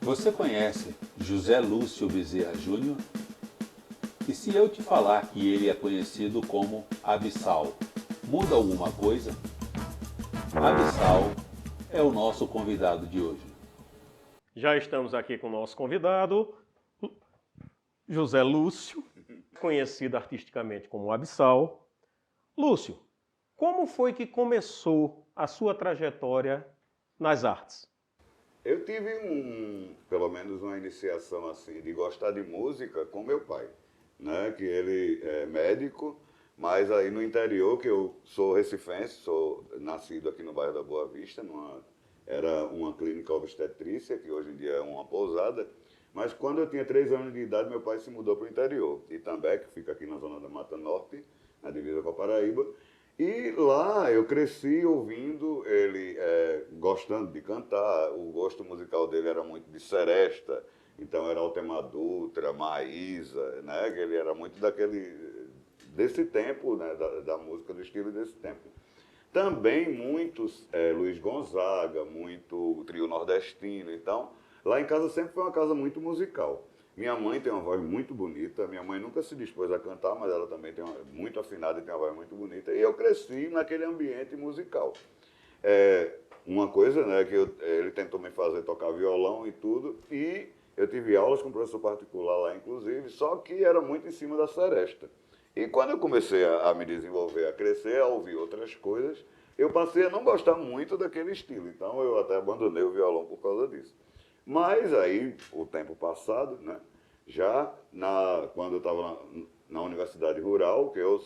Você conhece José Lúcio Bezerra Júnior? E se eu te falar que ele é conhecido como Abissal, muda alguma coisa? Abissal é o nosso convidado de hoje. Já estamos aqui com o nosso convidado, José Lúcio, conhecido artisticamente como Abissal. Lúcio, como foi que começou a sua trajetória nas artes? Eu tive pelo menos uma iniciação assim de gostar de música com meu pai, né? Que ele é médico, mas aí no interior, que eu sou recifense, sou nascido aqui no bairro da Boa Vista, era uma clínica obstetrícia, que hoje em dia é uma pousada, mas quando eu tinha 3 anos de idade, meu pai se mudou para o interior, Itambé, que fica aqui na zona da Mata Norte, na divisa com a Paraíba. E lá eu cresci ouvindo ele, gostando de cantar. O gosto musical dele era muito de seresta, então era Altemar Dutra, Maísa, né? Que ele era muito desse tempo, né? Da música, do estilo desse tempo. Também muitos Luiz Gonzaga, muito o trio nordestino. Então, lá em casa sempre foi uma casa muito musical. Minha mãe tem uma voz muito bonita, minha mãe nunca se dispôs a cantar, mas ela também muito afinada e tem uma voz muito bonita. E eu cresci naquele ambiente musical. Uma coisa, né, que ele tentou me fazer tocar violão e tudo, e eu tive aulas com um professor particular lá, inclusive, só que era muito em cima da seresta. E quando eu comecei a me desenvolver, a crescer, a ouvir outras coisas, eu passei a não gostar muito daquele estilo. Então eu até abandonei o violão por causa disso. Mas aí, o tempo passado, né, quando eu estava na Universidade Rural, que eu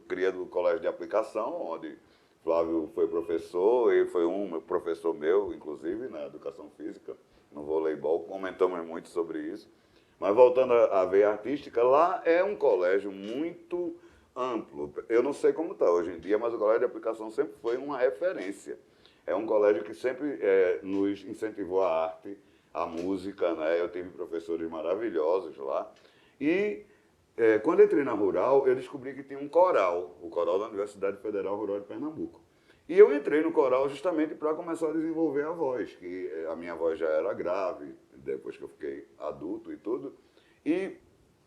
cria do Colégio de Aplicação, onde Flávio foi professor, ele foi um professor meu, inclusive, na Educação Física, no voleibol, comentamos muito sobre isso. Mas voltando à veia artística, lá é um colégio muito amplo. Eu não sei como está hoje em dia, mas o Colégio de Aplicação sempre foi uma referência. É um colégio que sempre nos incentivou a arte, a música, né? Eu tive professores maravilhosos lá. E quando entrei na Rural, eu descobri que tinha um coral, o coral da Universidade Federal Rural de Pernambuco. E eu entrei no coral justamente para começar a desenvolver a voz, que a minha voz já era grave, depois que eu fiquei adulto e tudo, e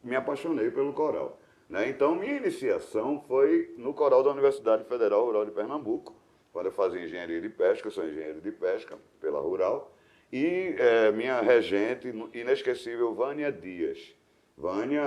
me apaixonei pelo coral, né? Então, minha iniciação foi no coral da Universidade Federal Rural de Pernambuco, quando eu fazia engenharia de pesca, eu sou engenheiro de pesca pela Rural, e minha regente, inesquecível, Vânia Dias. Vânia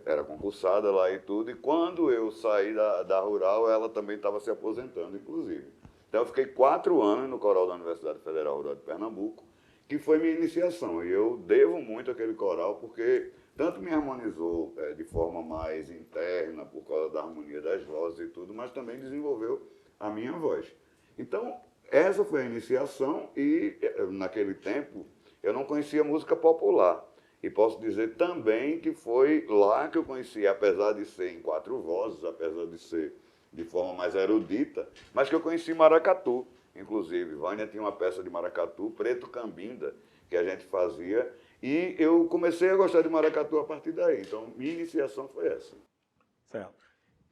era concursada lá e tudo, e quando eu saí da Rural, ela também estava se aposentando, inclusive. Então eu fiquei 4 anos no coral da Universidade Federal Rural de Pernambuco, que foi minha iniciação. E eu devo muito àquele coral, porque tanto me harmonizou de forma mais interna, por causa da harmonia das vozes e tudo, mas também desenvolveu a minha voz. Então, essa foi a iniciação e, naquele tempo, eu não conhecia música popular. E posso dizer também que foi lá que eu conheci, apesar de ser em 4 vozes, apesar de ser de forma mais erudita, mas que eu conheci maracatu, inclusive. Vânia tinha uma peça de maracatu, Preto Cambinda, que a gente fazia, e eu comecei a gostar de maracatu a partir daí. Então, minha iniciação foi essa. Certo.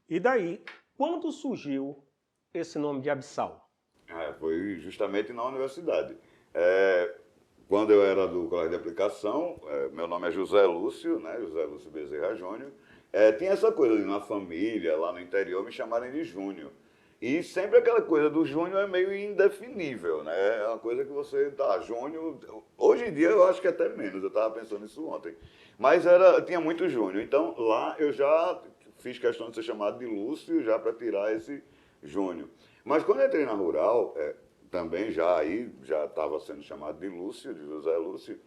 E daí, quando surgiu esse nome de Abissal? Foi justamente na universidade. Quando eu era do Colégio de Aplicação, meu nome é José Lúcio, né? José Lúcio Bezerra Júnior. Tinha essa coisa de, na família, lá no interior, me chamarem de Júnior. E sempre aquela coisa do Júnior é meio indefinível, né? É uma coisa que você tá, Júnior. Hoje em dia eu acho que até menos, eu estava pensando nisso ontem. Mas tinha muito Júnior. Então lá eu já fiz questão de ser chamado de Lúcio, já para tirar esse Júnior. Mas quando eu entrei na Rural, também já estava sendo chamado de Lúcio, de José Lúcio.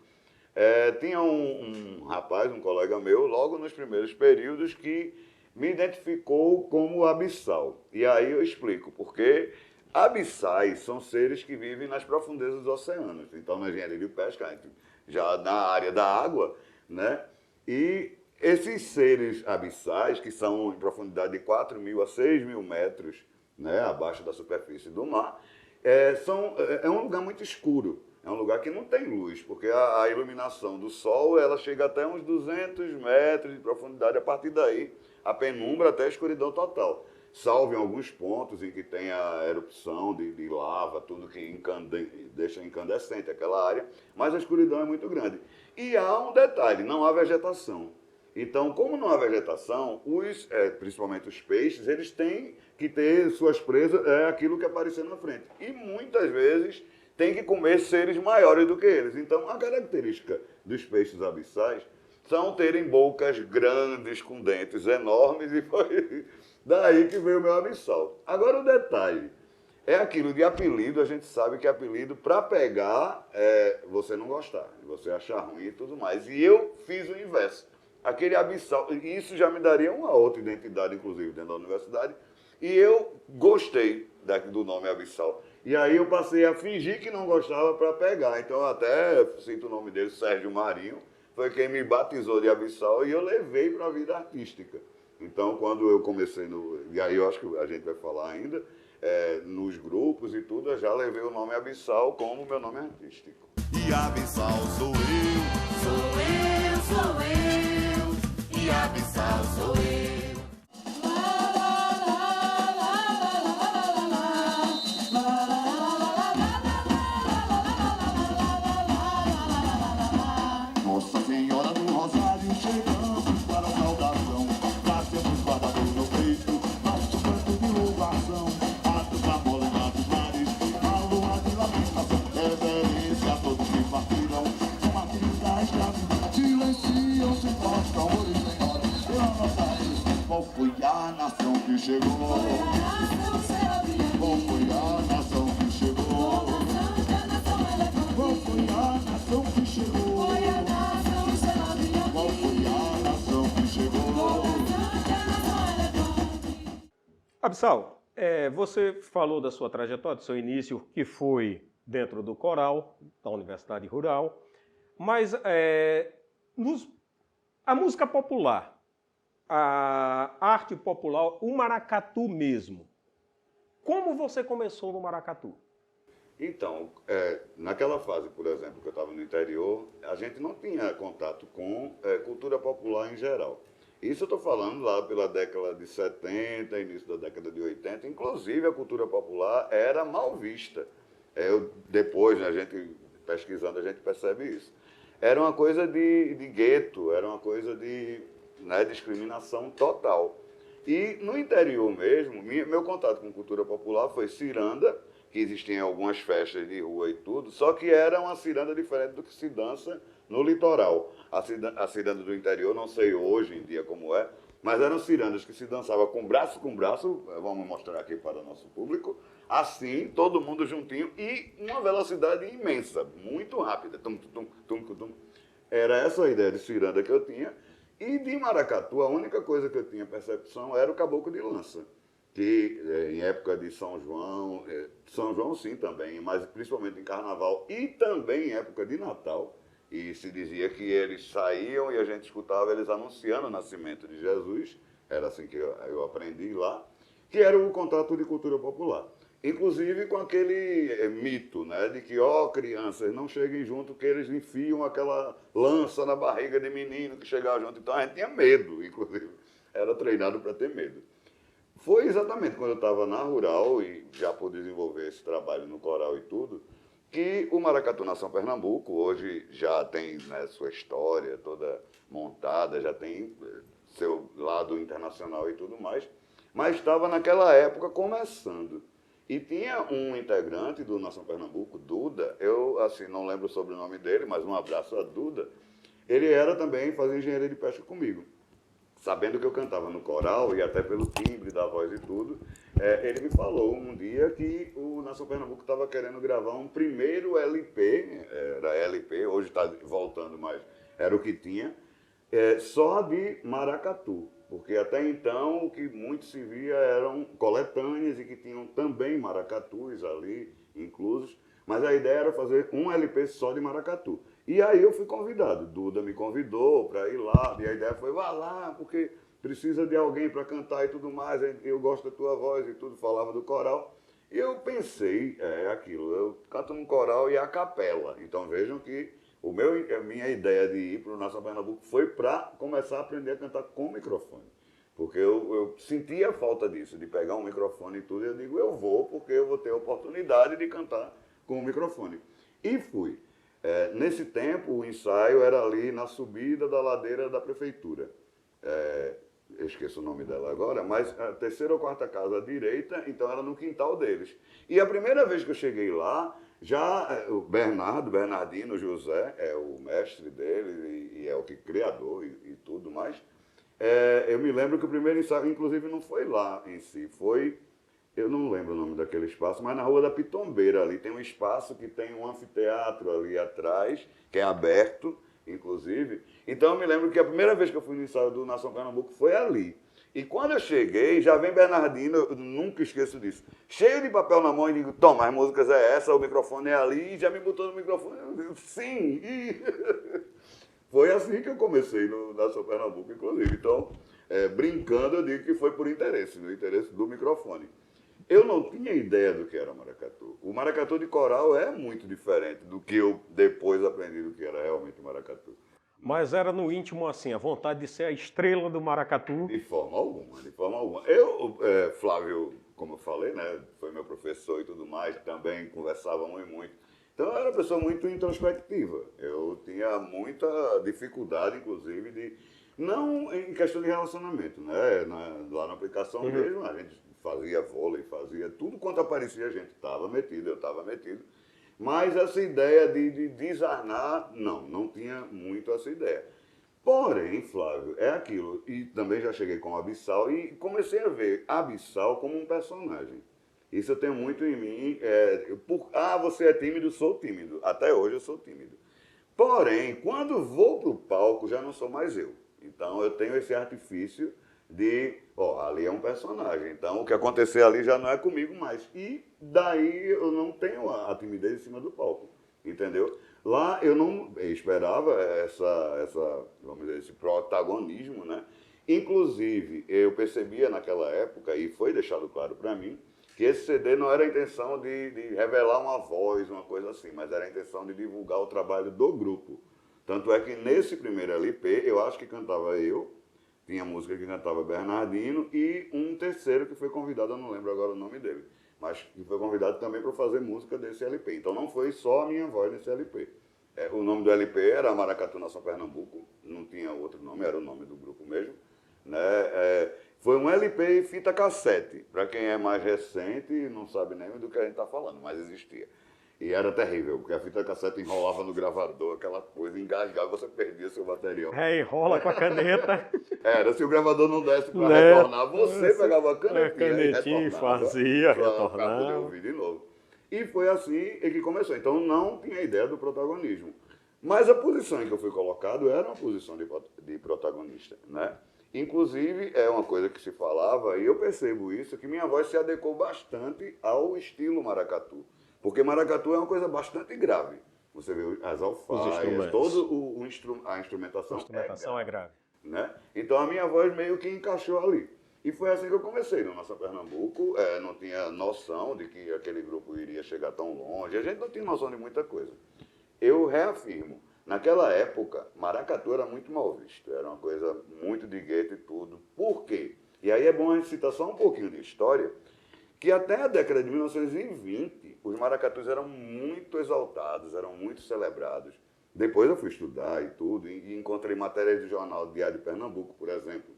Tinha um rapaz, um colega meu, logo nos primeiros períodos, que me identificou como abissal. E aí eu explico, porque abissais são seres que vivem nas profundezas dos oceanos. Então, na engenharia de pesca, já na área da água, né? E esses seres abissais, que são em profundidade de 4.000 a 6.000 metros, né, abaixo da superfície do mar, é um lugar muito escuro. É um lugar que não tem luz, porque a iluminação do sol ela chega até uns 200 metros de profundidade. A partir daí, a penumbra até a escuridão total. salvo em alguns pontos em que tem a erupção de lava, tudo que deixa incandescente aquela área, mas a escuridão é muito grande. E há um detalhe, não há vegetação. Então, como não há vegetação, principalmente os peixes, eles têm que ter suas presas, aquilo que aparecer na frente. E muitas vezes tem que comer seres maiores do que eles. Então, a característica dos peixes abissais são terem bocas grandes, com dentes enormes, e foi daí que veio o meu abissal. Agora, o detalhe é aquilo de apelido. A gente sabe que apelido, para pegar, você não gostar, você achar ruim e tudo mais. E eu fiz o inverso. Aquele abissal, isso já me daria uma outra identidade, inclusive, dentro da universidade, e eu gostei do nome abissal. E aí eu passei a fingir que não gostava para pegar. Então eu até cito o nome dele, Sérgio Marinho, foi quem me batizou de abissal, e eu levei para a vida artística. Então, quando eu comecei, e aí eu acho que a gente vai falar ainda, nos grupos e tudo, eu já levei o nome abissal como meu nome artístico. E abissal sou eu, sou eu, sou eu, e abissal sou eu. Nossa Senhora do Rosário, chegamos para a saudação, trazemos guardador no peito, nosso canto de louvação, atos da bola dos mares, a lua de lamentação, reverência a todos que partiram, com a filha da escravidão, silenciam, se postam, senhores, pela nossa rede. Qual foi a nação que chegou? Qual foi a nação que chegou? Qual foi a nação que chegou? Qual foi a nação que chegou? Abissal, você falou da sua trajetória, do seu início, que foi dentro do coral da Universidade Rural, mas a música popular, a arte popular, o maracatu mesmo, como você começou no maracatu? Então, naquela fase, por exemplo, que eu estava no interior, a gente não tinha contato com cultura popular em geral. Isso eu estou falando lá pela década de 70, início da década de 80, inclusive a cultura popular era mal vista. Depois, né, a gente pesquisando, a gente percebe isso. Era uma coisa de gueto, era uma coisa de discriminação total. E no interior mesmo, meu contato com cultura popular foi ciranda, que existiam algumas festas de rua e tudo, só que era uma ciranda diferente do que se dança no litoral. A ciranda do interior, não sei hoje em dia como é, mas eram cirandas que se dançava com braço, vamos mostrar aqui para o nosso público, assim, todo mundo juntinho, e uma velocidade imensa, muito rápida. Tum, tum, tum, tum, tum. Era essa a ideia de ciranda que eu tinha. E de maracatu, a única coisa que eu tinha percepção era o caboclo de lança, que em época de São João sim também, mas principalmente em Carnaval e também em época de Natal, e se dizia que eles saíam e a gente escutava eles anunciando o nascimento de Jesus, era assim que eu aprendi lá, que era o contato de cultura popular. Inclusive com aquele mito, né, de que, crianças, não cheguem junto, que eles enfiam aquela lança na barriga de menino que chegava junto. Então a gente tinha medo, inclusive, era treinado para ter medo. Foi exatamente quando eu estava na Rural e já por desenvolver esse trabalho no coral e tudo, que o Maracatu Nação Pernambuco hoje já tem, né, sua história toda montada, já tem seu lado internacional e tudo mais, mas estava naquela época começando. E tinha um integrante do Nação Pernambuco, Duda, eu assim não lembro o sobrenome dele, mas um abraço a Duda, ele era também fazer engenharia de pesca comigo. Sabendo que eu cantava no coral, e até pelo timbre da voz e tudo, ele me falou um dia que o Nação Pernambuco estava querendo gravar um primeiro LP, era LP, hoje está voltando, mas era o que tinha, só de maracatu. Porque até então o que muito se via eram coletâneas e que tinham também maracatus ali inclusos, mas a ideia era fazer um LP só de maracatu. E aí eu fui convidado, Duda me convidou para ir lá, e a ideia foi, vá lá, porque precisa de alguém para cantar e tudo mais, eu gosto da tua voz e tudo, falava do coral. E eu pensei, aquilo, eu canto no coral e a capela. Então vejam que a minha ideia de ir para o Nação Pernambuco foi para começar a aprender a cantar com microfone. Porque eu sentia falta disso, de pegar um microfone e tudo, e eu digo, eu vou, porque eu vou ter a oportunidade de cantar com o microfone. E fui. Nesse tempo, o ensaio era ali na subida da ladeira da prefeitura. Eu esqueço o nome dela agora, mas a terceira ou quarta casa à direita, então era no quintal deles. E a primeira vez que eu cheguei lá, já o Bernardino José, é o mestre dele e é o criador e tudo mais. Eu me lembro que o primeiro ensaio, inclusive, não foi lá em si, foi, eu não lembro o nome daquele espaço, mas na Rua da Pitombeira, ali tem um espaço que tem um anfiteatro ali atrás, que é aberto, inclusive. Então eu me lembro que a primeira vez que eu fui no ensaio do Nação Pernambuco foi ali. E quando eu cheguei, já vem Bernardino, eu nunca esqueço disso, cheio de papel na mão e digo, toma, as músicas é essa, o microfone é ali, e já me botou no microfone. Eu digo, sim! Foi assim que eu comecei no Nação Pernambuco, inclusive. Então, brincando, eu digo que foi por interesse, no interesse do microfone. Eu não tinha ideia do que era maracatu. O maracatu de coral é muito diferente do que eu depois aprendi do que era realmente o maracatu. Mas era no íntimo assim, a vontade de ser a estrela do maracatu. De forma alguma, de forma alguma. Eu, Flávio, como eu falei, né, foi meu professor e tudo mais, também conversávamos muito. Então eu era uma pessoa muito introspectiva. Eu tinha muita dificuldade, inclusive, de... Não em questão de relacionamento, né? Lá na aplicação mesmo, a gente fazia vôlei, fazia tudo quanto aparecia, a gente estava metido, eu estava metido. Mas essa ideia de desarnar, não tinha muito essa ideia. Porém, Flávio, é aquilo, e também já cheguei com o Abissal e comecei a ver Abissal como um personagem. Isso eu tenho muito em mim. Você é tímido, sou tímido. Até hoje eu sou tímido. Porém, quando vou para o palco, já não sou mais eu. Então eu tenho esse artifício de, ali é um personagem. Então o que acontecer ali já não é comigo mais. E daí eu não tenho a timidez em cima do palco. Entendeu? Lá eu não esperava vamos dizer, esse protagonismo, né? Inclusive, eu percebia naquela época, e foi deixado claro para mim, que esse CD não era a intenção de revelar uma voz, uma coisa assim, mas era a intenção de divulgar o trabalho do grupo. Tanto é que nesse primeiro LP, eu acho que cantava eu, tinha música que cantava Bernardino, e um terceiro que foi convidado, eu não lembro agora o nome dele, mas que foi convidado também para fazer música desse LP. Então não foi só a minha voz nesse LP. O nome do LP era Maracatu Nação Pernambuco, não tinha outro nome, era o nome do grupo mesmo, né? Foi um LP e fita cassete. Para quem é mais recente, não sabe nem do que a gente está falando, mas existia. E era terrível, porque a fita cassete enrolava no gravador, aquela coisa, engasgava, você perdia seu material. Enrola com a caneta. Se o gravador não desse para retornar, você pegava a canetinha e fazia, retornava. Para poder ouvir de novo. E foi assim que começou. Então não tinha ideia do protagonismo. Mas a posição em que eu fui colocado era uma posição de protagonista, né? Inclusive, é uma coisa que se falava, e eu percebo isso, que minha voz se adequou bastante ao estilo maracatu. Porque maracatu é uma coisa bastante grave. Você vê as alfaias, toda a instrumentação. A instrumentação é grave. Né? Então a minha voz meio que encaixou ali. E foi assim que eu comecei no Nação Pernambuco. Não tinha noção de que aquele grupo iria chegar tão longe. A gente não tinha noção de muita coisa. Eu reafirmo. Naquela época, maracatu era muito mal visto, era uma coisa muito de gueto e tudo. Por quê? E aí é bom a gente citar só um pouquinho de história, que até a década de 1920, os maracatus eram muito exaltados, eram muito celebrados. Depois eu fui estudar e tudo, e encontrei matérias do jornal Diário de Pernambuco, por exemplo,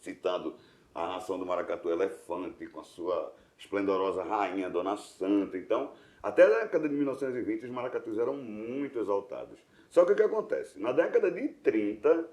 citando a nação do maracatu elefante, com a sua esplendorosa rainha, Dona Santa. Então, até a década de 1920, os maracatus eram muito exaltados. Só que o que acontece? Na década de 30,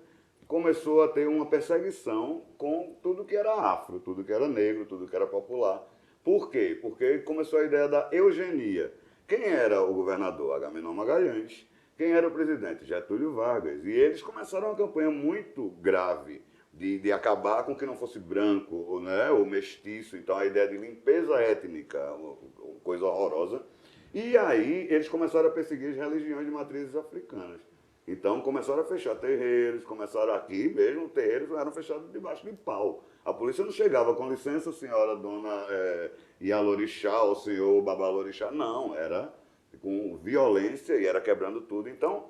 começou a ter uma perseguição com tudo que era afro, tudo que era negro, tudo que era popular. Por quê? Porque começou a ideia da eugenia. Quem era o governador? Agamenon Magalhães. Quem era o presidente? Getúlio Vargas. E eles começaram uma campanha muito grave de acabar com que não fosse branco, né, ou mestiço. Então, a ideia de limpeza étnica, uma coisa horrorosa. E aí, eles começaram a perseguir as religiões de matrizes africanas. Então, começaram a fechar terreiros, começaram aqui mesmo, terreiros eram fechados debaixo de pau. A polícia não chegava, com licença, senhora dona Ialorixá, ou senhor Babalorixá. Não, era com violência e era quebrando tudo. Então,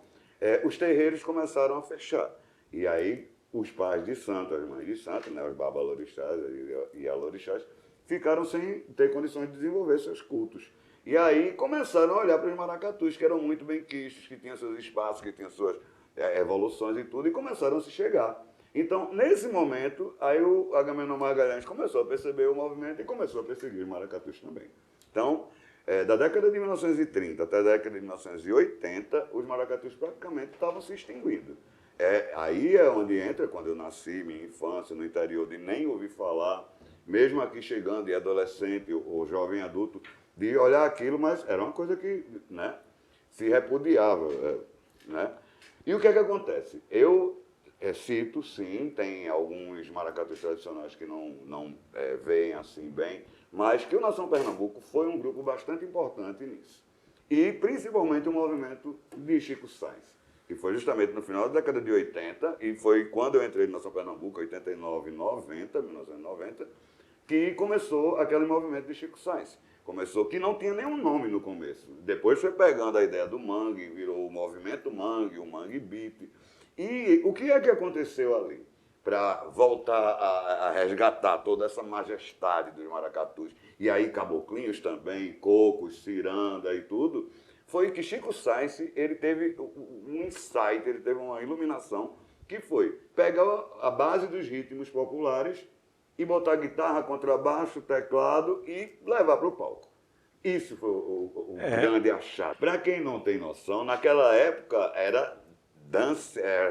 os terreiros começaram a fechar. E aí os pais de santo, as mães de santo, né, os babalorixás e alorixás, ficaram sem ter condições de desenvolver seus cultos. E aí começaram a olhar para os maracatus, que eram muito bem quistos, que tinham seus espaços, que tinham suas evoluções e tudo, e começaram a se chegar. Então, nesse momento, aí o Agamenon Magalhães começou a perceber o movimento e começou a perseguir os maracatus também. Então, da década de 1930 até a década de 1980, os maracatus praticamente estavam se extinguindo. Aí é onde entra, quando eu nasci, minha infância, no interior, de nem ouvir falar, mesmo aqui chegando, e adolescente ou jovem adulto, de olhar aquilo, mas era uma coisa que, né, se repudiava. Né? E o que é que acontece? Eu cito, sim, tem alguns maracatus tradicionais que não veem assim bem, mas que o Nação Pernambuco foi um grupo bastante importante nisso. E principalmente o movimento de Chico Sainz, que foi justamente no final da década de 80, e foi quando eu entrei no Nação Pernambuco, 89, 90, 1990, que começou aquele movimento de Chico Sainz. Começou que não tinha nenhum nome no começo. Depois foi pegando a ideia do mangue, virou o movimento mangue, o mangue beat. E o que é que aconteceu ali? Para voltar a resgatar toda essa majestade dos maracatus, e aí caboclinhos também, cocos, ciranda e tudo, foi que Chico Sainz, ele teve um insight, ele teve uma iluminação, que foi pegar a base dos ritmos populares e botar guitarra, contrabaixo, teclado e levar para o palco. Isso foi o grande achado. Para quem não tem noção, naquela época era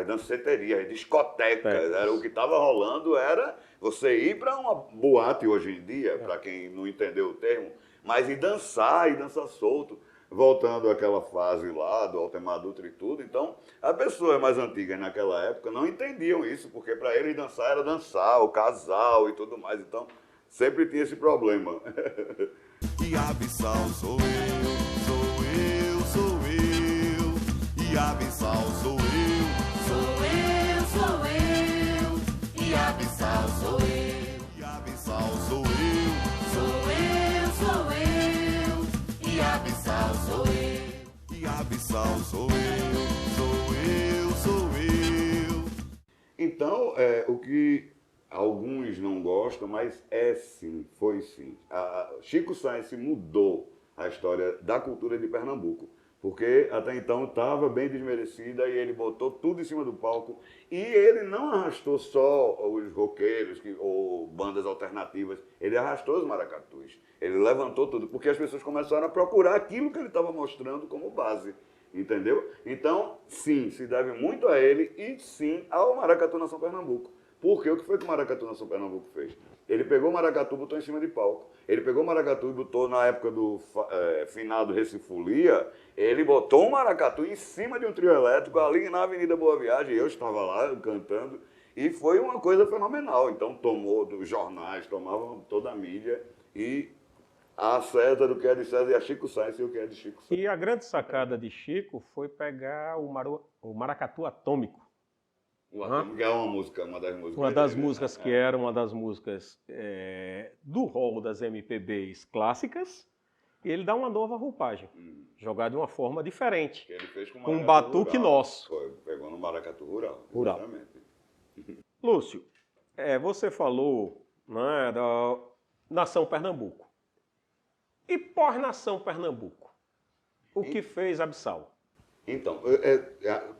danceteria, discotecas, era o que estava rolando, era você ir para uma boate hoje em dia, para quem não entendeu o termo, mas ir dançar solto, voltando àquela fase lá do Altemar Dutra e tudo. Então, as pessoas mais antigas naquela época não entendiam isso, porque para eles dançar era dançar, o casal e tudo mais, então sempre tinha esse problema. E abissal sou eu, sou eu, sou eu. E abissal sou eu, sou eu, sou eu. E abissal sou eu, e abissal sou eu, sou eu, sou eu. E abissal sou eu, e abissal sou eu, sou eu. Então, o que alguns não gostam, mas sim, foi sim. Chico Sainz mudou a história da cultura de Pernambuco, porque até então estava bem desmerecida e ele botou tudo em cima do palco. E ele não arrastou só os roqueiros ou bandas alternativas, ele arrastou os maracatus. Ele levantou tudo, porque as pessoas começaram a procurar aquilo que ele estava mostrando como base. Entendeu? Então, sim, se deve muito a ele e sim ao Maracatu Nação Pernambuco. Porque o que foi que o Maracatu Nação Pernambuco fez? Ele pegou o maracatu e botou em cima de palco. Ele pegou o maracatu e botou, na época do finado Recifolia, ele botou um maracatu em cima de um trio elétrico ali na Avenida Boa Viagem. Eu estava lá cantando e foi uma coisa fenomenal. Então tomou dos jornais, tomavam toda a mídia e a César o que é de César e a Chico Sainz o que é de Chico Sainz. E a grande sacada de Chico foi pegar o maracatu atômico. Que é uma música, uma das músicas. Uma das músicas que era uma das músicas do rol das MPBs clássicas, e ele dá uma nova roupagem, jogar de uma forma diferente, Que ele fez com um batuque rural. nosso. Foi, pegou no maracatu rural. Rural. Exatamente. Lúcio, você falou, né, da Nação Pernambuco. E pós-Nação Pernambuco, o que fez Abissal? Então,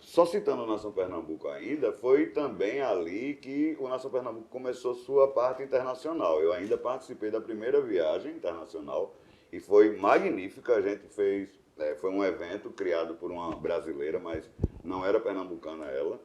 só citando a Nação Pernambuco ainda, foi também ali que o Nação Pernambuco começou sua parte internacional. Eu ainda participei da primeira viagem internacional e foi magnífica. A gente fez, foi um evento criado por uma brasileira, mas não era pernambucana ela.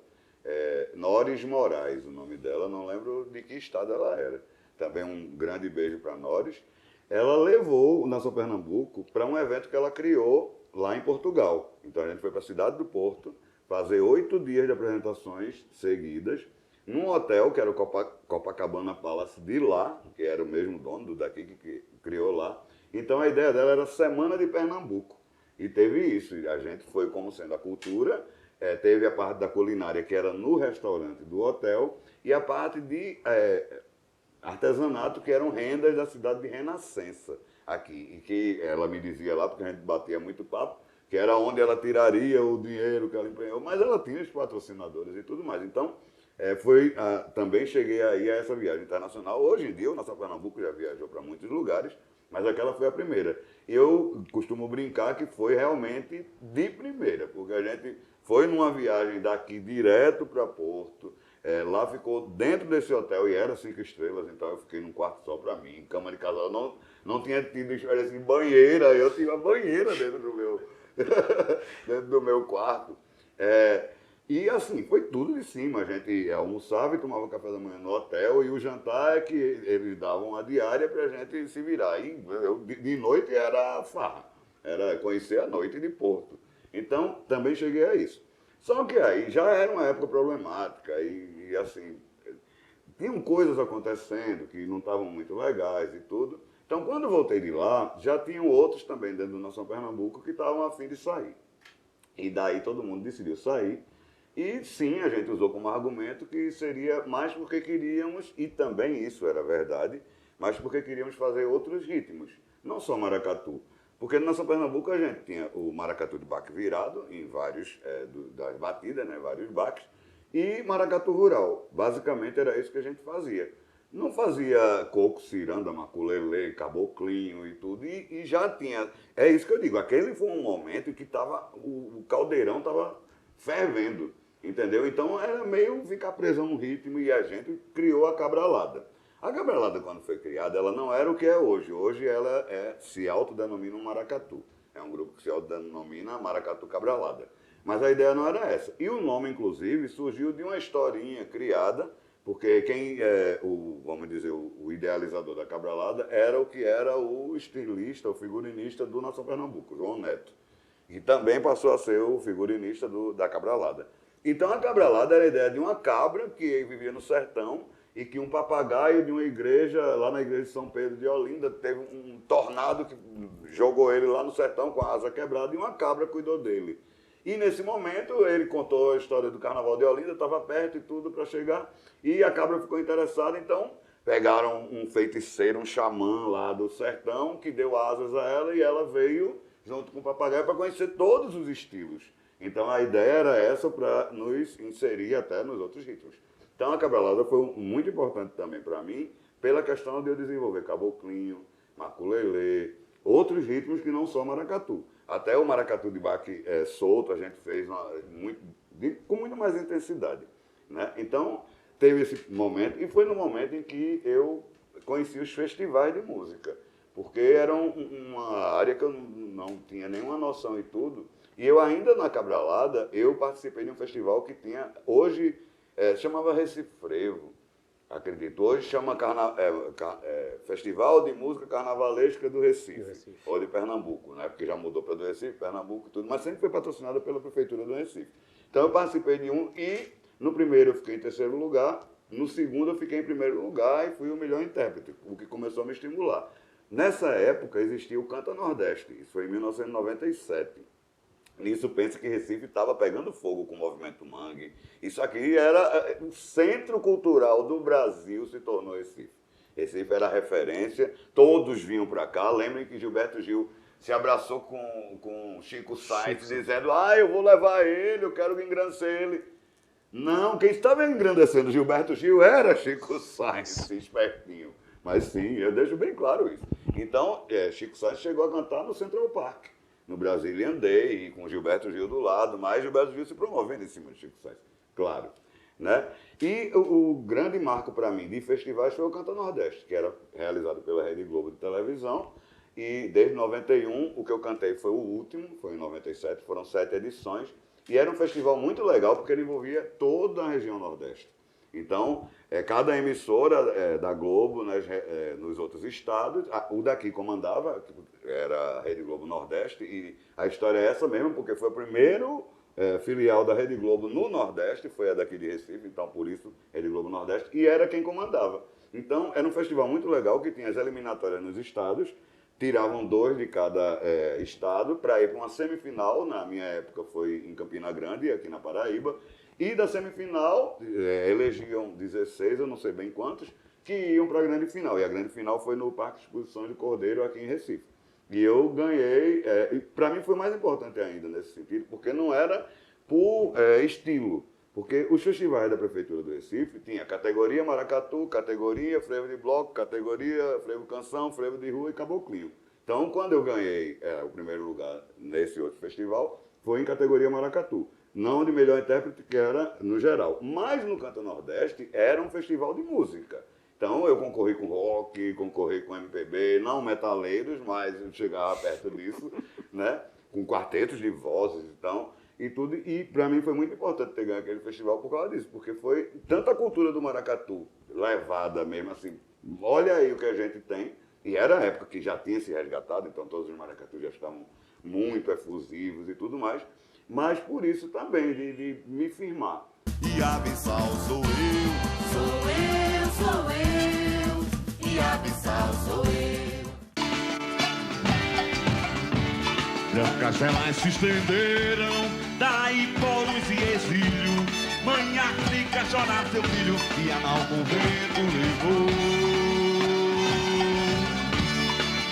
Noris Moraes, o nome dela, não lembro de que estado ela era. Também um grande beijo para Noris. Ela levou o Nação Pernambuco para um evento que ela criou lá em Portugal. Então a gente foi para a cidade do Porto fazer 8 dias de apresentações seguidas num hotel que era o Copacabana Palace de lá, que era o mesmo dono do daqui que criou lá. Então a ideia dela era Semana de Pernambuco. E teve isso, a gente foi como sendo a cultura, teve a parte da culinária que era no restaurante do hotel e a parte de artesanato que eram rendas da cidade de Renascença. Aqui, e que ela me dizia lá, porque a gente batia muito papo, que era onde ela tiraria o dinheiro que ela empenhou, mas ela tinha os patrocinadores e tudo mais. Então, Também cheguei aí a essa viagem internacional. Hoje em dia, o Nação Pernambuco já viajou para muitos lugares, mas aquela foi a primeira. Eu costumo brincar que foi realmente de primeira, porque a gente foi numa viagem daqui direto para Porto. Lá ficou dentro desse hotel, e era 5 estrelas, então eu fiquei num quarto só para mim, cama de casal. Não tinha tido assim, banheira, eu tinha uma banheira dentro dentro do meu quarto. E assim, foi tudo de cima. A gente almoçava e tomava café da manhã no hotel, e o jantar é que eles davam a diária para a gente se virar. E de noite era farra, era conhecer a noite de Porto. Então, também cheguei a isso. Só que aí já era uma época problemática e assim, tinham coisas acontecendo que não estavam muito legais e tudo. Então, quando eu voltei de lá, já tinham outros também dentro do Nação Pernambuco que estavam a fim de sair. E daí todo mundo decidiu sair. E sim, a gente usou como argumento que seria mais porque queríamos, e também isso era verdade, mas porque queríamos fazer outros ritmos, não só maracatu. Porque no Nação Pernambuco a gente tinha o maracatu de baque virado, em vários das batidas, né, vários baques, e maracatu rural. Basicamente era isso que a gente fazia. Não fazia coco, ciranda, maculelê, caboclinho e tudo, e já tinha. É isso que eu digo, aquele foi um momento em que o caldeirão estava fervendo, entendeu? Então era meio ficar preso no ritmo, e a gente criou a cabralada. A cabralada, quando foi criada, ela não era o que é hoje. Hoje ela se autodenomina um maracatu. É um grupo que se autodenomina Maracatu Cabralada. Mas a ideia não era essa. E o nome, inclusive, surgiu de uma historinha criada, porque quem vamos dizer, o idealizador da cabralada era o que era o estilista, o figurinista do Nação Pernambuco, João Neto. E também passou a ser o figurinista da cabralada. Então a cabralada era a ideia de uma cabra que vivia no sertão, e que um papagaio de uma igreja, lá na igreja de São Pedro de Olinda, teve um tornado que jogou ele lá no sertão com a asa quebrada, e uma cabra cuidou dele. E nesse momento ele contou a história do Carnaval de Olinda, estava perto e tudo para chegar, e a cabra ficou interessada, então pegaram um feiticeiro, um xamã lá do sertão, que deu asas a ela, e ela veio junto com o papagaio para conhecer todos os estilos. Então a ideia era essa, para nos inserir até nos outros ritmos. Então a cabralada foi muito importante também para mim, pela questão de eu desenvolver caboclinho, maculelê, outros ritmos que não são maracatu. Até o maracatu de baque solto a gente fez com muito mais intensidade, né? Então teve esse momento, e foi no momento em que eu conheci os festivais de música, porque era uma área que eu não tinha nenhuma noção e tudo. E eu ainda na cabralada, eu participei de um festival que tinha, hoje, chamava Recifrevo, acredito. Hoje chama Festival de Música Carnavalesca do Recife, ou de Pernambuco, né? Porque já mudou para do Recife, Pernambuco e tudo, mas sempre foi patrocinada pela Prefeitura do Recife. Então eu participei de um, e no primeiro eu fiquei em terceiro lugar, no segundo eu fiquei em primeiro lugar e fui o melhor intérprete, o que começou a me estimular. Nessa época existia o Canta Nordeste, isso foi em 1997. Nisso pensa que Recife estava pegando fogo com o movimento Mangue. Isso aqui era o centro cultural do Brasil, se tornou Recife. Recife era a referência, todos vinham para cá. Lembrem que Gilberto Gil se abraçou com Chico Sainz, dizendo: eu vou levar ele, eu quero engrandecer ele. Não, quem estava engrandecendo Gilberto Gil era Chico Sainz, espertinho. Mas sim, eu deixo bem claro isso. Então, Chico Sainz chegou a cantar no Central Park, no Brazilian Day, com Gilberto Gil do lado, mas Gilberto Gil se promovendo em cima de Chico Sainz, claro, né? E o grande marco para mim de festivais foi o Canta Nordeste, que era realizado pela Rede Globo de televisão, e desde 91 o que eu cantei foi o último, foi em 97, foram 7 edições, e era um festival muito legal porque ele envolvia toda a região Nordeste. Então, cada emissora da Globo, nos outros estados, o daqui comandava, era a Rede Globo Nordeste, e a história é essa mesmo, porque foi o primeiro filial da Rede Globo no Nordeste, foi a daqui de Recife, então por isso Rede Globo Nordeste, e era quem comandava. Então, era um festival muito legal, que tinha as eliminatórias nos estados, tiravam 2 de cada estado para ir para uma semifinal, na minha época foi em Campina Grande, aqui na Paraíba, e da semifinal, elegiam 16, eu não sei bem quantos, que iam para a grande final. E a grande final foi no Parque de Exposições de Cordeiro, aqui em Recife. E eu ganhei, e para mim foi mais importante ainda nesse sentido, porque não era por estilo, Porque os festivais da Prefeitura do Recife tinha categoria maracatu, categoria frevo de bloco, categoria frevo canção, frevo de rua e caboclinho. Então, quando eu ganhei o primeiro lugar nesse outro festival, foi em categoria maracatu. Não de melhor intérprete, que era no geral. Mas no Canto Nordeste era um festival de música. Então eu concorri com rock, concorri com MPB, não metaleiros, mas eu chegava perto disso, né? Com quartetos de vozes e tudo. E para mim foi muito importante ter ganho aquele festival por causa disso, porque foi tanta cultura do maracatu levada mesmo assim. Olha aí o que a gente tem. E era a época que já tinha se resgatado, então todos os maracatus já estavam muito efusivos e tudo mais. Mas por isso também, de me firmar. E Abissal sou eu, sou eu, sou eu. E Abissal sou eu. E as castelas se estenderam, daí polos e exílio. Mãe África chorar seu filho, e a nau com vento levou.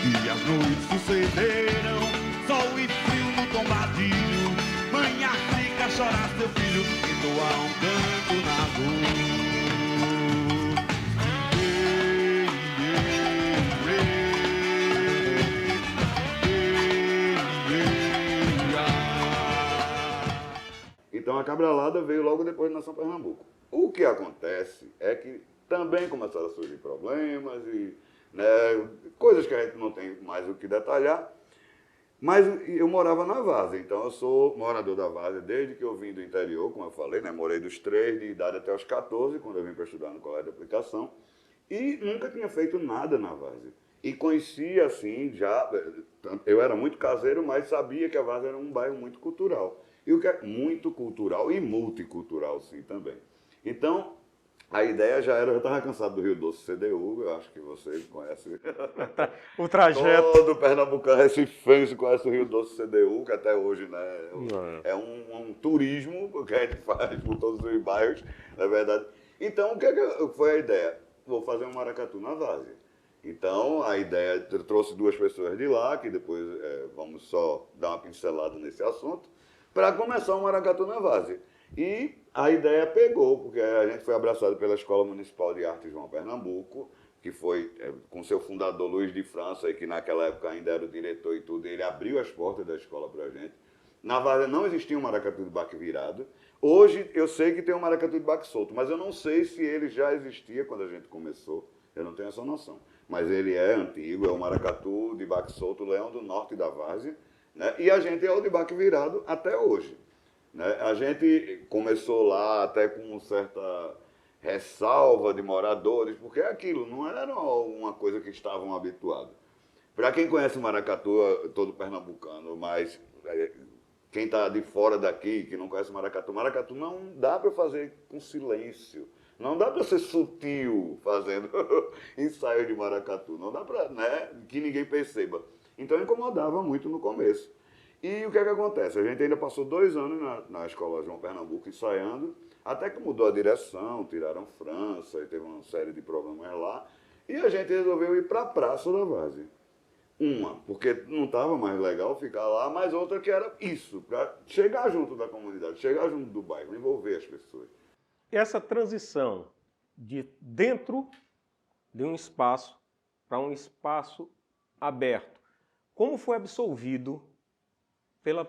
E as noites sucederam, sol e frio no tombadilho. Mãe África chorar seu filho, entoar um canto na rua. Então a Cabralada veio logo depois de Nação Pernambuco. O que acontece é que também começaram a surgir problemas e coisas que a gente não tem mais o que detalhar. Mas eu morava na Várzea, então eu sou morador da Várzea desde que eu vim do interior, como eu falei, né? Morei dos 3 de idade até os 14, quando eu vim para estudar no Colégio de Aplicação, e nunca tinha feito nada na Várzea. E conhecia, assim, já, eu era muito caseiro, mas sabia que a Várzea era um bairro muito cultural. E o que é muito cultural e multicultural, sim, também. Então, a ideia já era, eu estava cansado do Rio Doce CDU, eu acho que você conhece. O trajeto. Todo pernambucano recifense conhece o Rio Doce CDU, que até hoje, né, é um turismo que a gente faz por todos os bairros, na verdade. Então, o que foi a ideia? Vou fazer um maracatu na Várzea. Então, a ideia, eu trouxe 2 pessoas de lá, que depois vamos só dar uma pincelada nesse assunto, para começar um maracatu na Várzea. E a ideia pegou, porque a gente foi abraçado pela Escola Municipal de Arte João Pernambuco, que foi com seu fundador Luiz de França, que naquela época ainda era o diretor e tudo, ele abriu as portas da escola para a gente. Na Várzea não existia um maracatu de baque virado. Hoje eu sei que tem um maracatu de baque solto, mas eu não sei se ele já existia quando a gente começou, eu não tenho essa noção. Mas ele é antigo, é o maracatu de baque solto, Leão do Norte da Várzea, né? E a gente é o de baque virado até hoje. Né? A gente começou lá até com certa ressalva de moradores, porque aquilo não era uma coisa que estavam habituados. Para quem conhece o maracatu, todo pernambucano, mas quem está de fora daqui, que não conhece o maracatu não dá para fazer com silêncio. Não dá para ser sutil fazendo ensaio de maracatu. Não dá para, que ninguém perceba. Então incomodava muito no começo. E o que é que acontece? A gente ainda passou 2 anos na Escola João Pernambuco ensaiando, até que mudou a direção, tiraram França, e teve uma série de problemas lá, e a gente resolveu ir para a Praça da Várzea. Uma, porque não estava mais legal ficar lá, mas outra que era isso, para chegar junto da comunidade, chegar junto do bairro, envolver as pessoas. Essa transição de dentro de um espaço para um espaço aberto, como foi absolvido pelas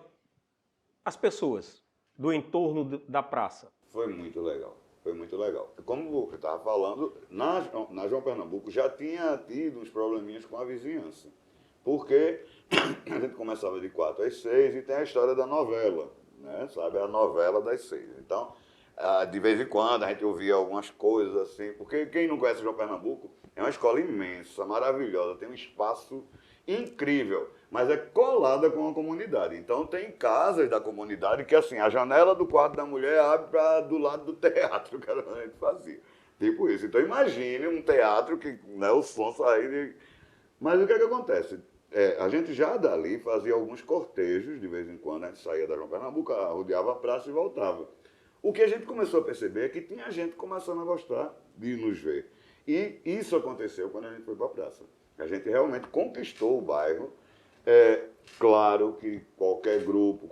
pessoas do entorno da praça? Foi muito legal, foi muito legal. Como eu estava falando, na João Pernambuco já tinha tido uns probleminhas com a vizinhança, porque a gente começava de 4 às 6 e tem a história da novela, né? Sabe, a novela das 6. Então, de vez em quando a gente ouvia algumas coisas assim, porque quem não conhece João Pernambuco, é uma escola imensa, maravilhosa, tem um espaço incrível, mas é colada com a comunidade. Então tem casas da comunidade que assim, a janela do quarto da mulher abre do lado do teatro, que era o que a gente fazia. Tipo isso. Então imagine um teatro que o som sair. Mas o que é que acontece? A gente já dali fazia alguns cortejos, de vez em quando a gente saía da João Pernambuco, rodeava a praça e voltava. O que a gente começou a perceber é que tinha gente começando a gostar de nos ver. E isso aconteceu quando a gente foi para a praça. A gente realmente conquistou o bairro, Claro que qualquer grupo,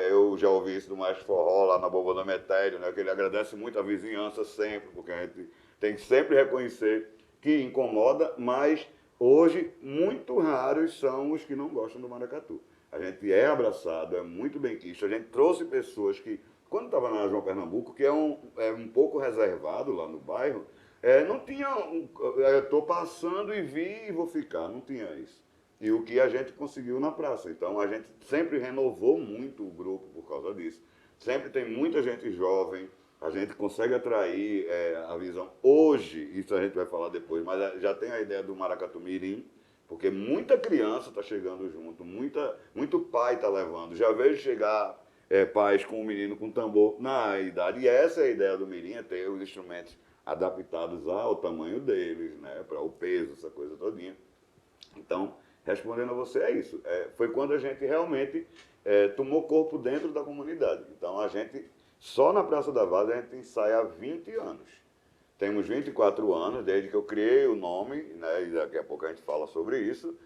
eu já ouvi isso do Maestro Forró lá na Boba do Metério, né, que ele agradece muito a vizinhança sempre, porque a gente tem que sempre reconhecer que incomoda, mas hoje muito raros são os que não gostam do maracatu. A gente é abraçado, é muito bem quisto, a gente trouxe pessoas que, quando estava na João Pernambuco, que é um pouco reservado lá no bairro, não tinha, estou passando e vi e vou ficar, não tinha isso. E o que a gente conseguiu na praça. Então, a gente sempre renovou muito o grupo por causa disso. Sempre tem muita gente jovem, a gente consegue atrair a visão. Hoje, isso a gente vai falar depois, mas já tem a ideia do Maracatu Mirim, porque muita criança está chegando junto, muito pai está levando. Já vejo chegar pais com um menino com tambor na idade. E essa é a ideia do Mirim, é ter os instrumentos adaptados ao tamanho deles, né, para o peso, essa coisa todinha. Então, respondendo a você, é isso. Foi quando a gente realmente tomou corpo dentro da comunidade. Então, a gente, só na Praça da Várzea, a gente ensaia há 20 anos. Temos 24 anos, desde que eu criei o nome, né, e daqui a pouco a gente fala sobre isso.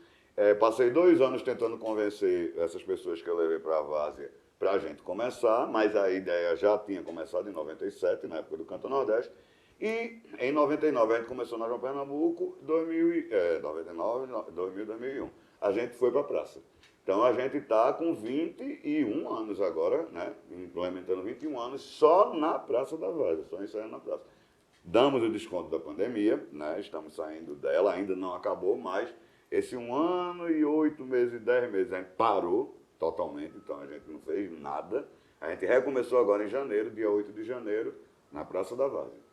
Passei 2 anos tentando convencer essas pessoas que eu levei para a Várzea para a gente começar, mas a ideia já tinha começado em 97, na época do Canto Nordeste. E em 99 a gente começou na João Pernambuco, 99, 2000, 2001. A gente foi para a praça. Então a gente está com 21 anos agora, né? Implementando 21 anos só na Praça da Várzea, só ensaiando na praça. Damos o desconto da pandemia, né? Estamos saindo dela, ainda não acabou, mas esse 1 ano e 8 meses, 10 meses, a gente parou totalmente, então a gente não fez nada. A gente recomeçou agora em janeiro, dia 8 de janeiro, na Praça da Várzea.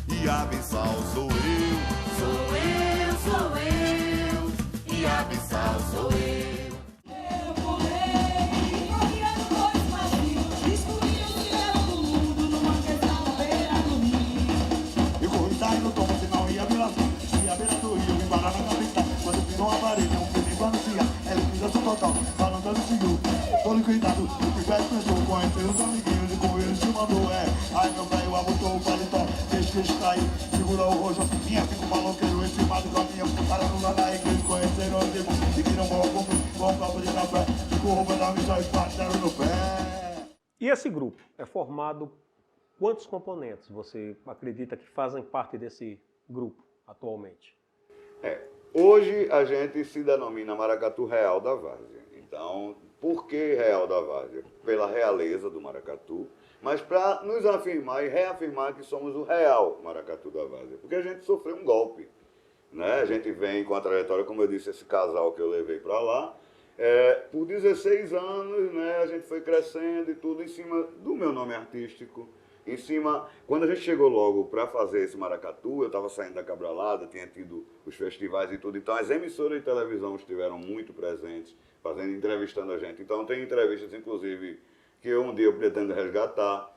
E Abissal sou eu, sou eu, sou eu. E Abissal sou eu. Eu pulei, corria no dois vazios, descobri o céu do mundo numa questão na beira do rio. E corri saindo como se não ia pela frente. E a beira do rio, me parar na cabeça. Quando virou a parede, um filho pra anunciar. Ela fez a sua total, falando do seguiu. Todo cuidado, o pivete pensou. Conhecer os amiguinhos e com eles se mandou. Aí meu velho abotou o paletó. Deixa cair, segura o rojo. Vinha, fica o maloqueiro em cima do caminhão. Para no lado da igreja, conheceram os irmãos. Seguiram bom copo de café. Ficou roupa da missão e passaram no pé. E esse grupo é formado quantos componentes você acredita que fazem parte desse grupo atualmente? Hoje a gente se denomina Maracatu Real da Várzea. Então, por que Real da Várzea? Pela realeza do maracatu, mas para nos afirmar e reafirmar que somos o real maracatu da Várzea. Porque a gente sofreu um golpe, né? A gente vem com a trajetória, como eu disse, esse casal que eu levei para lá. Por 16 anos, né, a gente foi crescendo e tudo em cima do meu nome artístico. Em cima, quando a gente chegou logo para fazer esse maracatu, eu estava saindo da Cabralada, tinha tido os festivais e tudo, então as emissoras de televisão estiveram muito presentes, entrevistando a gente. Então tem entrevistas, inclusive, que um dia eu pretendo resgatar.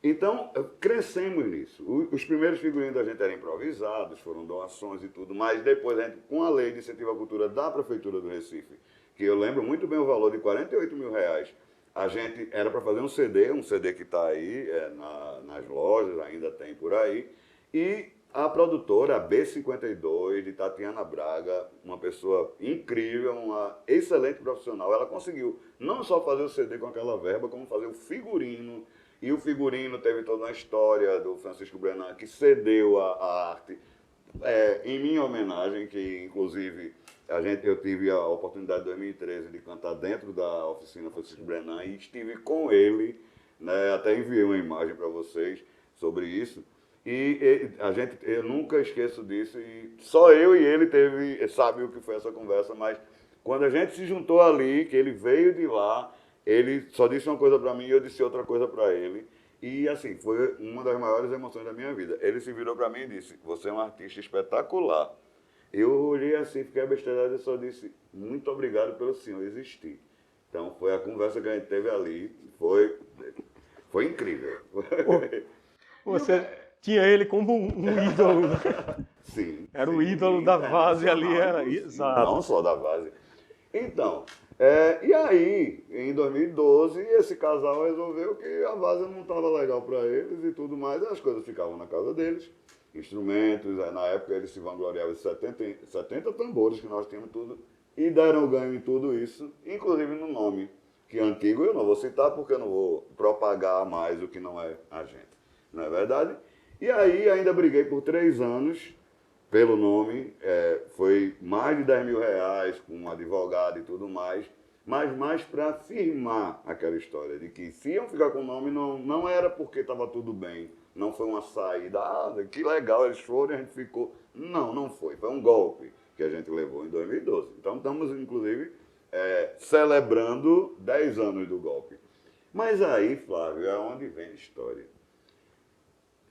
Então, crescemos nisso. Os primeiros figurinos da gente eram improvisados, foram doações e tudo, mas depois, a gente, com a lei de incentivo à cultura da Prefeitura do Recife, que eu lembro muito bem o valor de R$48 mil, a gente era para fazer um CD que está aí nas lojas, ainda tem por aí, e a produtora, a B52, de Tatiana Braga, uma pessoa incrível, uma excelente profissional, ela conseguiu não só fazer o CD com aquela verba, como fazer o figurino, e o figurino teve toda uma história do Francisco Brenan, que cedeu a arte em minha homenagem, que inclusive eu tive a oportunidade em 2013 de cantar dentro da oficina Francisco Brenan e estive com ele, né, até enviei uma imagem para vocês sobre isso. E eu nunca esqueço disso, e só eu e ele sabe o que foi essa conversa, mas quando a gente se juntou ali, que ele veio de lá, ele só disse uma coisa para mim e eu disse outra coisa para ele. E assim, foi uma das maiores emoções da minha vida. Ele se virou para mim e disse: "Você é um artista espetacular." Eu olhei assim, fiquei abestalhado e só disse: "Muito obrigado pelo senhor existir." Então foi a conversa que a gente teve ali, foi incrível. Você tinha ele como um ídolo. Sim. Era o ídolo da Várzea ali, era exato. Não só da Várzea. Então, e aí, em 2012, esse casal resolveu que a Várzea não estava legal para eles e tudo mais, as coisas ficavam na casa deles, instrumentos, na época eles se vangloriavam de 70 tambores que nós tínhamos tudo e deram ganho em tudo isso, inclusive no nome, que é antigo eu não vou citar porque eu não vou propagar mais o que não é a gente, não é verdade? E aí ainda briguei por 3 anos pelo nome, foi mais de 10 mil reais com um advogado e tudo mais, mas mais para afirmar aquela história de que se iam ficar com o nome não era porque estava tudo bem, não foi uma saída, que legal, eles foram e a gente ficou. Não foi, foi um golpe que a gente levou em 2012. Então estamos, inclusive, celebrando 10 anos do golpe. Mas aí, Flávio, é onde vem a história.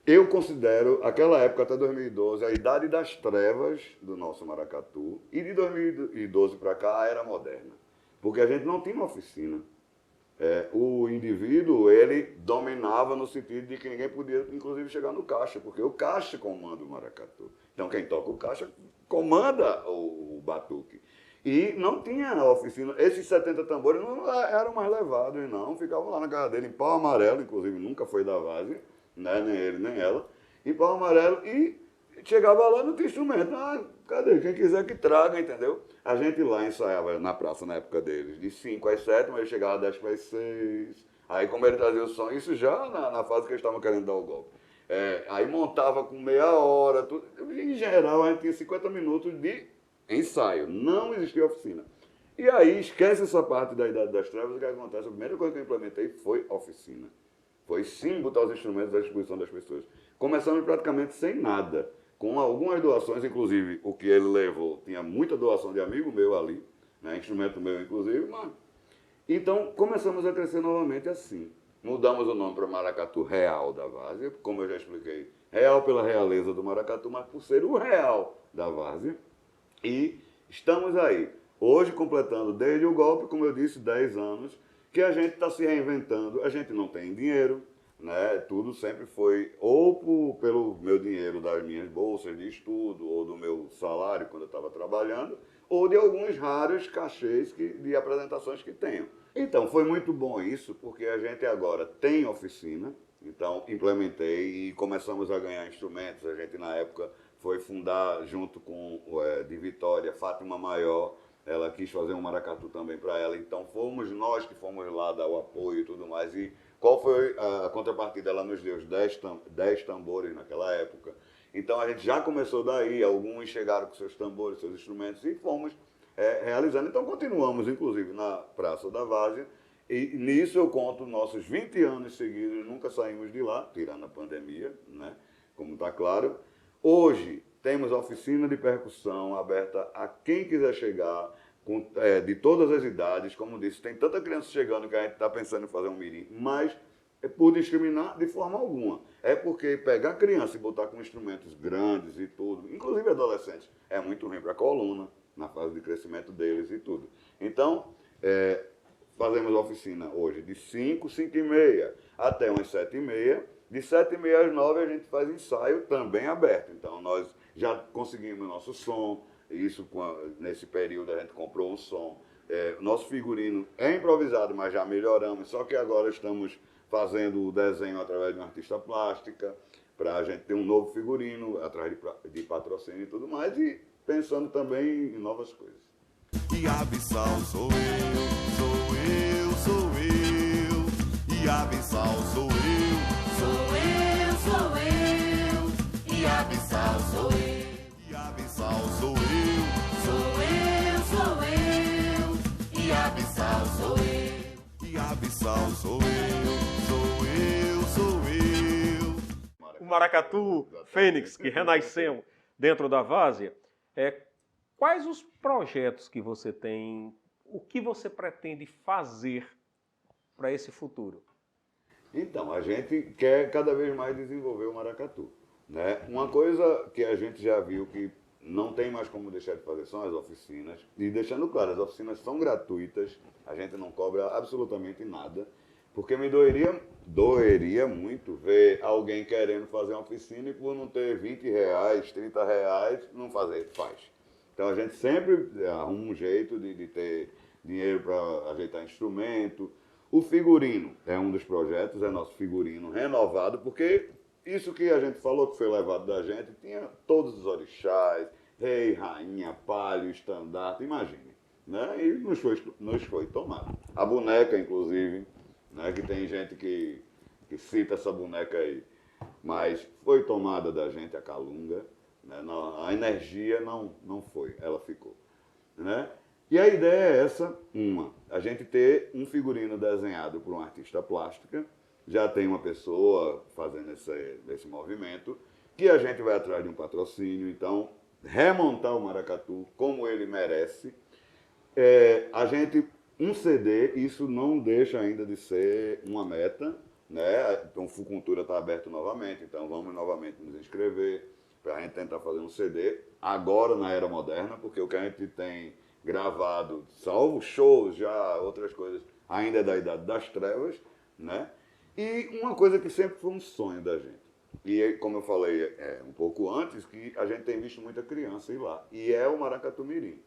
Eu considero aquela época, até 2012, a idade das trevas do nosso maracatu, e de 2012 para cá, a era moderna. Porque a gente não tinha uma oficina. O indivíduo, ele dominava no sentido de que ninguém podia, inclusive, chegar no caixa, porque o caixa comanda o maracatu. Então, quem toca o caixa comanda o batuque. E não tinha oficina. Esses 70 tambores não eram mais levados, não. Ficavam lá na casa dele, em pau amarelo, inclusive, nunca foi da Vase, né? Nem ele, nem ela. Em pau amarelo, e chegava lá, não tinha instrumento. Cadê? Quem quiser que traga, entendeu? A gente lá ensaiava na praça, na época deles, de 5 às 7, mas ele chegava 10 para as 6. Aí, como ele trazia o som, isso já na fase que eles estavam querendo dar o golpe. Aí montava com meia hora, tudo. Em geral, a gente tinha 50 minutos de ensaio. Não existia oficina. E aí, esquece essa parte da Idade das Trevas, o que acontece? A primeira coisa que eu implementei foi oficina. Foi sim botar os instrumentos à disposição das pessoas. Começamos praticamente sem nada. Com algumas doações, inclusive o que ele levou, tinha muita doação de amigo meu ali, né, instrumento meu inclusive, mas... Então começamos a crescer novamente assim. Mudamos o nome para Maracatu Real da Várzea, como eu já expliquei, real pela realeza do maracatu, mas por ser o real da Várzea. E estamos aí, hoje completando desde o golpe, como eu disse, 10 anos, que a gente está se reinventando, a gente não tem dinheiro, né? Tudo sempre foi ou pelo meu dinheiro das minhas bolsas de estudo, ou do meu salário quando eu estava trabalhando, ou de alguns raros cachês de apresentações que tenho. Então, foi muito bom isso, porque a gente agora tem oficina, então implementei e começamos a ganhar instrumentos. A gente, na época, foi fundar, junto com, de Vitória, Fátima Maior, ela quis fazer um maracatu também para ela, então fomos nós que fomos lá dar o apoio e tudo mais. E qual foi a contrapartida? Ela nos deu 10 tambores naquela época. Então a gente já começou daí, alguns chegaram com seus tambores, seus instrumentos, e fomos realizando. Então continuamos, inclusive, na Praça da Várzea, e nisso eu conto nossos 20 anos seguidos, nunca saímos de lá, tirando a pandemia, né? Como está claro. Hoje temos a oficina de percussão aberta a quem quiser chegar, de todas as idades. Como disse, tem tanta criança chegando que a gente está pensando em fazer um mirim, mas por discriminar de forma alguma. É porque pegar criança e botar com instrumentos grandes e tudo, inclusive adolescentes, é muito ruim para a coluna, na fase de crescimento deles e tudo. Então, fazemos a oficina hoje de 5, 5 e meia, até umas 7 e meia. De 7 e meia às 9 a gente faz ensaio também aberto. Então, nós já conseguimos nosso som. Isso, nesse período, a gente comprou um som. Nosso figurino é improvisado, mas já melhoramos. Só que agora estamos fazendo o desenho através de uma artista plástica, para a gente ter um novo figurino, atrás de patrocínio e tudo mais, e pensando também em novas coisas. E abissal sou eu, sou eu, sou eu. E abissal sou eu, Sou eu, sou eu, e abissal sou eu. e abissal sou eu, Sou eu, sou eu, e abissal sou eu. e abissal sou eu, sou eu, sou eu. O maracatu fênix que renasceu dentro da Várzea, quais os projetos que você tem, o que você pretende fazer para esse futuro? Então, a gente quer cada vez mais desenvolver o maracatu, né? Uma coisa que a gente já viu que não tem mais como deixar de fazer são as oficinas. E deixando claro, as oficinas são gratuitas, a gente não cobra absolutamente nada, porque me doeria muito ver alguém querendo fazer uma oficina e por não ter 20 reais, 30 reais, não fazer, faz. Então a gente sempre arruma um jeito de ter dinheiro para ajeitar instrumento. O figurino é um dos projetos, é nosso figurino renovado, porque isso que a gente falou que foi levado da gente, tinha todos os orixás, rei, rainha, palio, estandarte, imagine. né? E nos foi tomado. A boneca, inclusive, né? Que tem gente que cita essa boneca aí, mas foi tomada da gente a Calunga, né? A energia não foi, ela ficou, né? E a ideia é essa, a gente ter um figurino desenhado por um artista plástica, já tem uma pessoa fazendo esse movimento, que a gente vai atrás de um patrocínio, então, remontar o maracatu como ele merece. A gente, um CD, isso não deixa ainda de ser uma meta, né? Então, o Fucultura está aberto novamente, então vamos novamente nos inscrever para a gente tentar fazer um CD, agora na era moderna, porque o que a gente tem gravado, salvo shows, já outras coisas, ainda é da Idade das Trevas, né? E uma coisa que sempre foi um sonho da gente. E como eu falei um pouco antes, que a gente tem visto muita criança ir lá. E é o Maracatu Mirim.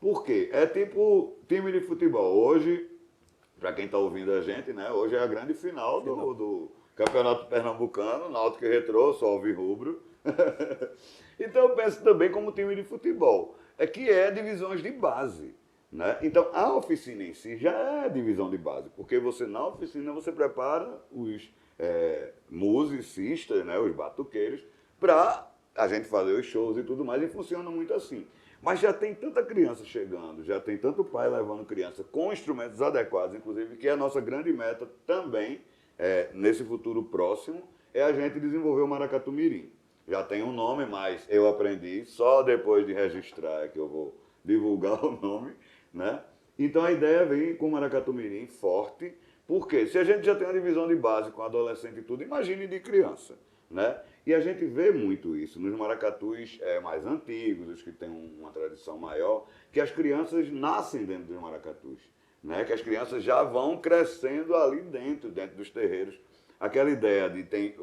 Por quê? É tipo time de futebol. Hoje, para quem está ouvindo a gente, né? Hoje é a grande final do Campeonato Pernambucano, Náutico e Retrô, só alvirrubro. Então eu penso também como time de futebol. Que é divisões de base. Né? Então, a oficina em si já é divisão de base, porque na oficina você prepara os musicistas, né? Os batuqueiros, para a gente fazer os shows e tudo mais, e funciona muito assim. Mas já tem tanta criança chegando, já tem tanto pai levando criança com instrumentos adequados, inclusive, que a nossa grande meta também, nesse futuro próximo, é a gente desenvolver o Maracatu Mirim. Já tem um nome, mas eu aprendi, só depois de registrar que eu vou divulgar o nome, né? Então a ideia vem com o Maracatu Mirim forte, porque se a gente já tem uma divisão de base com adolescente e tudo, imagine de criança, né? E a gente vê muito isso nos maracatus mais antigos, os que têm uma tradição maior, que as crianças nascem dentro dos maracatus, né? Que as crianças já vão crescendo ali dentro dos terreiros. Aquela ideia de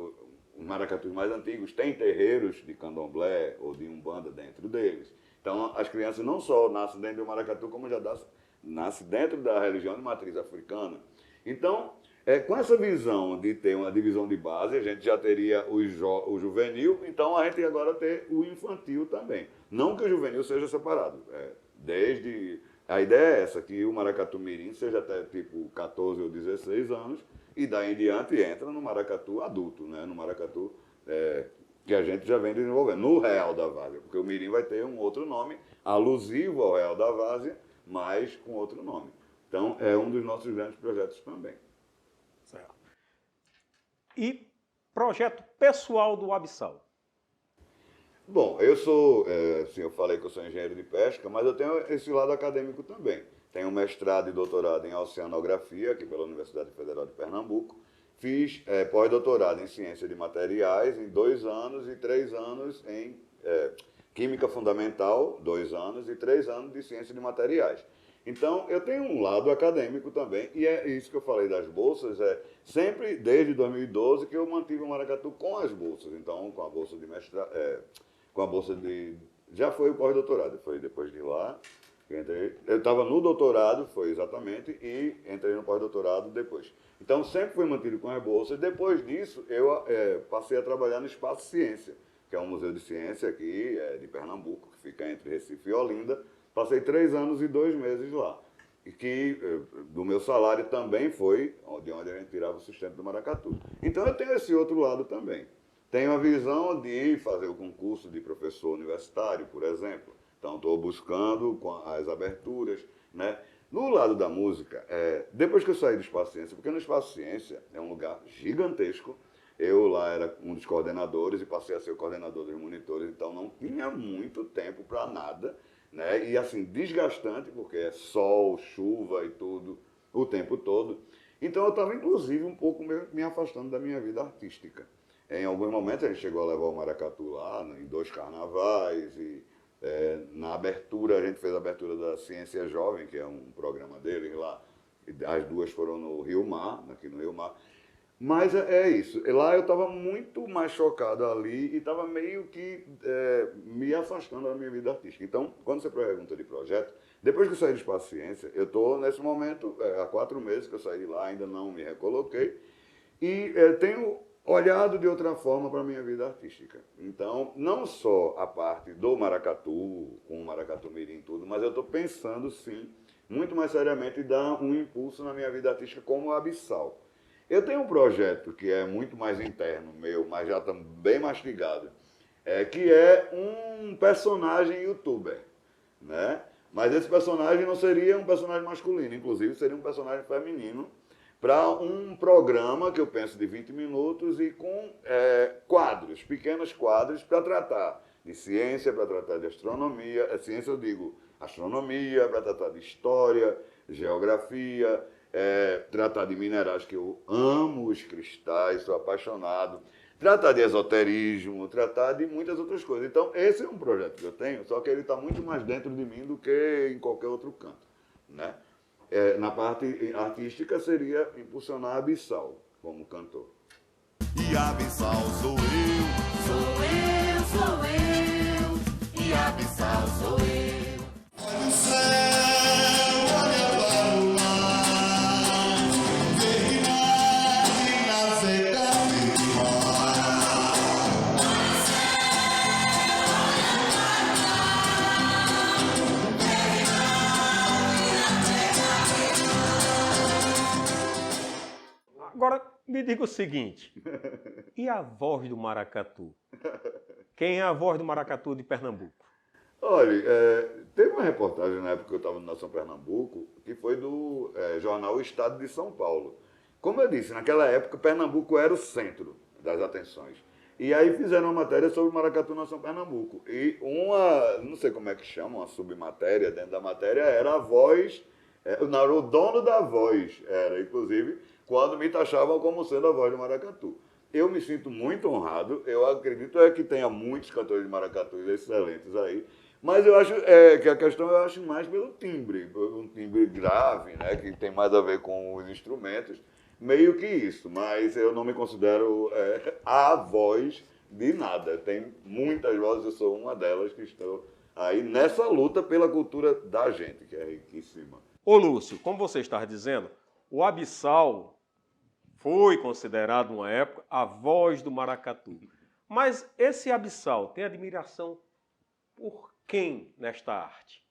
os maracatus mais antigos têm terreiros de candomblé ou de umbanda dentro deles. Então, as crianças não só nascem dentro do maracatu, como já nascem dentro da religião de matriz africana. Então, com essa visão de ter uma divisão de base, a gente já teria o juvenil, então a gente agora ter o infantil também. Não que o juvenil seja separado. A ideia é essa, que o Maracatu Mirim seja até tipo 14 ou 16 anos, e daí em diante entra no maracatu adulto, né? No maracatu que a gente já vem desenvolvendo, no Real da Várzea, porque o Mirim vai ter um outro nome, alusivo ao Real da Várzea, mas com outro nome. Então, é um dos nossos grandes projetos também. Certo. E projeto pessoal do Abissal? Bom, eu sou, assim, eu falei que eu sou engenheiro de pesca, mas eu tenho esse lado acadêmico também. Tenho mestrado e doutorado em oceanografia, aqui pela Universidade Federal de Pernambuco. Fiz pós-doutorado em ciência de materiais em 2 anos e 3 anos em química fundamental, 2 anos e 3 anos de ciência de materiais. Então, eu tenho um lado acadêmico também, e é isso que eu falei das bolsas, sempre desde 2012 que eu mantive o Maracatu com as bolsas. Então, com a bolsa de mestrado, com a bolsa de... Já foi o pós-doutorado, foi depois de lá. Eu estava no doutorado, foi exatamente, e entrei no pós-doutorado depois. Então, sempre fui mantido com as bolsas. Depois disso, eu passei a trabalhar no Espaço Ciência, que é um museu de ciência aqui de Pernambuco, que fica entre Recife e Olinda. Passei 3 anos e 2 meses lá. E que do meu salário também foi de onde a gente tirava o sustento do maracatu. Então, eu tenho esse outro lado também. Tenho a visão de fazer o concurso de professor universitário, por exemplo. Então, estou buscando com as aberturas, né? No lado da música, depois que eu saí do Espaço Ciência, porque no Espaço Ciência é um lugar gigantesco, eu lá era um dos coordenadores e passei a ser o coordenador dos monitores, então não tinha muito tempo para nada, né? E assim, desgastante, porque é sol, chuva e tudo, o tempo todo. Então eu estava, inclusive, um pouco me afastando da minha vida artística. Em alguns momentos a gente chegou a levar o maracatu lá, em 2 carnavais, e na abertura, a gente fez a abertura da Ciência Jovem, que é um programa deles lá. As 2 foram no Rio Mar, aqui no Rio Mar. Mas é isso. Lá eu estava muito mais chocado ali e estava meio que me afastando da minha vida artística. Então, quando você pergunta de projeto, depois que eu saí do Espaço Ciência, eu estou nesse momento, há 4 meses que eu saí de lá, ainda não me recoloquei. E tenho olhado de outra forma para a minha vida artística. Então, não só a parte do maracatu, com o maracatu mirim e tudo, mas eu estou pensando, sim, muito mais seriamente, em dar um impulso na minha vida artística como abissal. Eu tenho um projeto que é muito mais interno meu, mas já está bem mastigado, que é um personagem youtuber, né? Mas esse personagem não seria um personagem masculino, inclusive seria um personagem feminino, para um programa que eu penso de 20 minutos e com quadros, pequenos quadros, para tratar de ciência, para tratar de astronomia, ciência eu digo astronomia, para tratar de história, geografia, tratar de minerais que eu amo, os cristais, sou apaixonado, tratar de esoterismo, tratar de muitas outras coisas. Então, esse é um projeto que eu tenho, só que ele está muito mais dentro de mim do que em qualquer outro canto, né? Na parte artística seria impulsionar a Abissal como cantor. E Abissal sou eu, sou eu, sou eu. E Abissal sou eu. Olha o céu, olha para o mar, vê que nasce da Agora, me diga o seguinte, e a voz do maracatu? Quem é a voz do maracatu de Pernambuco? Olha, teve uma reportagem na época que eu estava no Nação Pernambuco, que foi do jornal O Estado de São Paulo. Como eu disse, naquela época Pernambuco era o centro das atenções. E aí fizeram uma matéria sobre o maracatu Nação Pernambuco. E não sei como é que chama, uma submatéria dentro da matéria, era a voz, o dono da voz, era inclusive quando me taxavam como sendo a voz do maracatu. Eu me sinto muito honrado, eu acredito que tenha muitos cantores de maracatu excelentes aí, mas eu acho que a questão eu acho mais pelo timbre, um timbre grave, né, que tem mais a ver com os instrumentos, meio que isso, mas eu não me considero a voz de nada. Tem muitas vozes, eu sou uma delas que estou aí nessa luta pela cultura da gente, que é riquíssima. Ô Lúcio, como você estava dizendo, o Abissal foi considerado, uma época, a voz do maracatu. Mas esse Abissal tem admiração por quem nesta arte?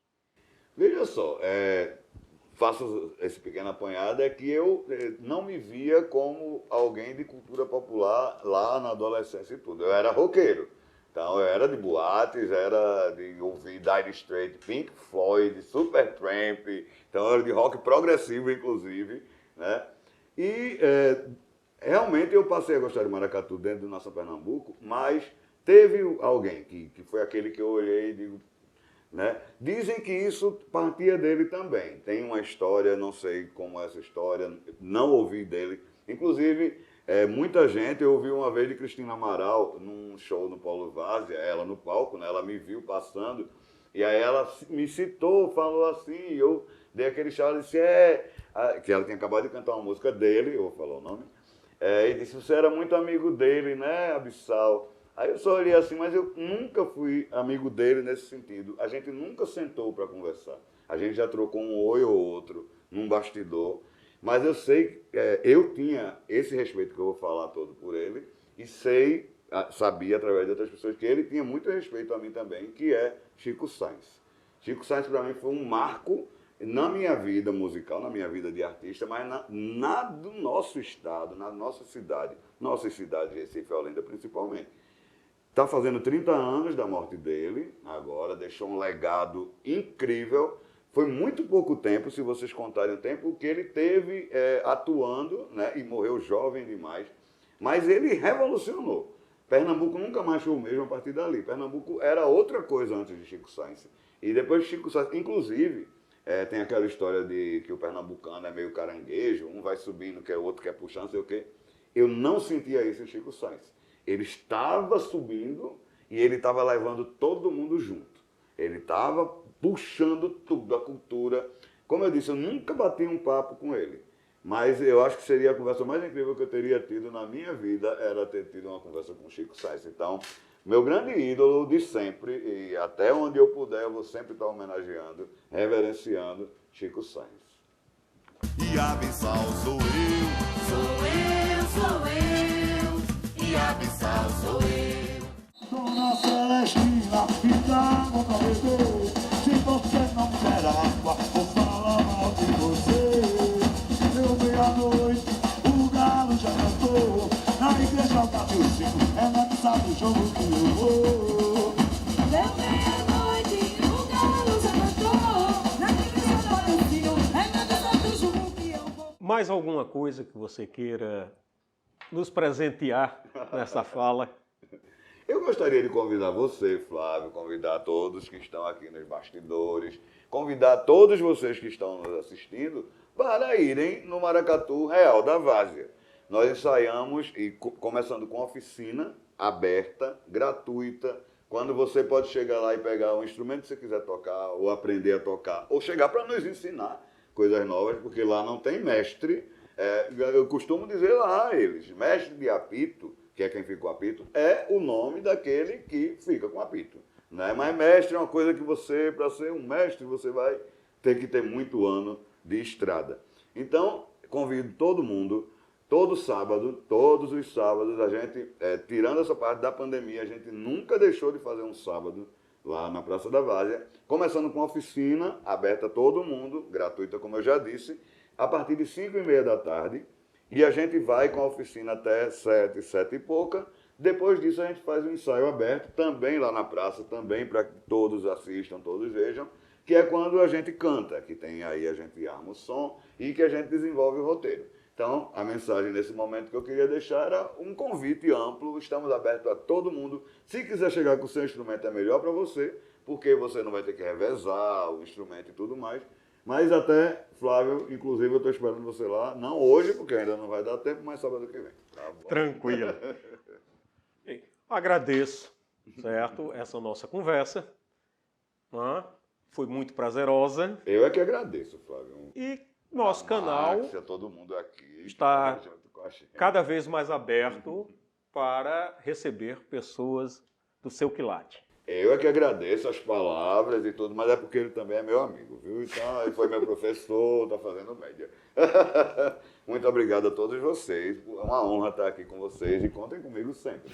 Veja só, faço esse pequeno apanhado, é que eu não me via como alguém de cultura popular lá na adolescência e tudo. Eu era roqueiro. Então eu era de boates, era de ouvir Dire Straits, Pink Floyd, Supertramp, então eu era de rock progressivo, inclusive, né? E realmente eu passei a gostar de maracatu dentro do Nação Pernambuco, mas teve alguém que foi aquele que eu olhei e digo, né? Dizem que isso partia dele também. Tem uma história, não sei como é essa história, não ouvi dele. Inclusive, muita gente, eu ouvi uma vez de Cristina Amaral num show no Paulo Várzea, ela no palco, né? Ela me viu passando, e aí ela me citou, falou assim, e eu dei aquele chá e disse, que ela tinha acabado de cantar uma música dele, eu vou falar o nome, e disse, você era muito amigo dele, né, Abissal? Aí eu só olhei assim, mas eu nunca fui amigo dele nesse sentido. A gente nunca sentou para conversar. A gente já trocou um oi ou outro num bastidor. Mas eu sei, eu tinha esse respeito que eu vou falar todo por ele, e sabia através de outras pessoas que ele tinha muito respeito a mim também, que é Chico Sainz. Chico Sainz para mim foi um marco na minha vida musical, na minha vida de artista, mas do nosso estado, na nossa cidade de Recife e Olinda principalmente. Está fazendo 30 anos da morte dele, agora, deixou um legado incrível. Foi muito pouco tempo, se vocês contarem o tempo, que ele teve atuando, né, e morreu jovem demais. Mas ele revolucionou. Pernambuco nunca mais foi o mesmo a partir dali. Pernambuco era outra coisa antes de Chico Sainz. E depois de Chico Sainz, inclusive, tem aquela história de que o pernambucano é meio caranguejo, um vai subindo, que o outro quer puxar, não sei o quê. Eu não sentia isso em Chico Sainz. Ele estava subindo e ele estava levando todo mundo junto. Ele estava puxando tudo, a cultura. Como eu disse, eu nunca bati um papo com ele. Mas eu acho que seria a conversa mais incrível que eu teria tido na minha vida, era ter tido uma conversa com o Chico Sainz. Então, meu grande ídolo de sempre, e até onde eu puder, eu vou sempre estar homenageando, reverenciando Chico Sainz. E Abissal sou eu, sou eu, sou eu. sabe o jogo que eu vou. Deu meia-noite, o galo já cantou. Na cabeça do Adelcinho, é na dança do jogo que eu vou. Mais alguma coisa que você queira nos presentear nessa fala? Eu gostaria de convidar você, Flávio, convidar todos que estão aqui nos bastidores, convidar todos vocês que estão nos assistindo para irem no Maracatu Real da Várzea. Nós ensaiamos, e começando com oficina aberta, gratuita, quando você pode chegar lá e pegar um instrumento que você quiser tocar, ou aprender a tocar, ou chegar para nos ensinar coisas novas, porque lá não tem mestre. Eu costumo dizer lá a eles, mestre de apito, que é quem fica com o apito, é o nome daquele que fica com o apito. Né? Mas mestre é uma coisa que você, para ser um mestre, você vai ter que ter muito ano de estrada. Então, convido todo mundo, todo sábado, todos os sábados, a gente, tirando essa parte da pandemia, a gente nunca deixou de fazer um sábado lá na Praça da Várzea, começando com oficina aberta a todo mundo, gratuita, como eu já disse, a partir de 5h30 da tarde, e a gente vai com a oficina até 7, 7 e pouca. Depois disso a gente faz um ensaio aberto, também lá na praça, também para que todos assistam, todos vejam, que é quando a gente canta, que tem aí a gente arma o som e que a gente desenvolve o roteiro. Então, a mensagem nesse momento que eu queria deixar era um convite amplo, estamos abertos a todo mundo. Se quiser chegar com o seu instrumento é melhor para você, porque você não vai ter que revezar o instrumento e tudo mais. Mas até, Flávio, inclusive eu estou esperando você lá, não hoje, porque ainda não vai dar tempo, mas sábado que vem. Tá bom? Tranquilo. Bem, agradeço, certo, essa nossa conversa. Né? Foi muito prazerosa. Eu é que agradeço, Flávio. E nosso canal A todo mundo aqui está junto com a gente. cada vez mais aberto para receber pessoas do seu quilate. Eu é que agradeço as palavras e tudo, mas é porque ele também é meu amigo, viu? Então, ele foi meu professor, está fazendo média. Muito obrigado a todos vocês. É uma honra estar aqui com vocês e contem comigo sempre.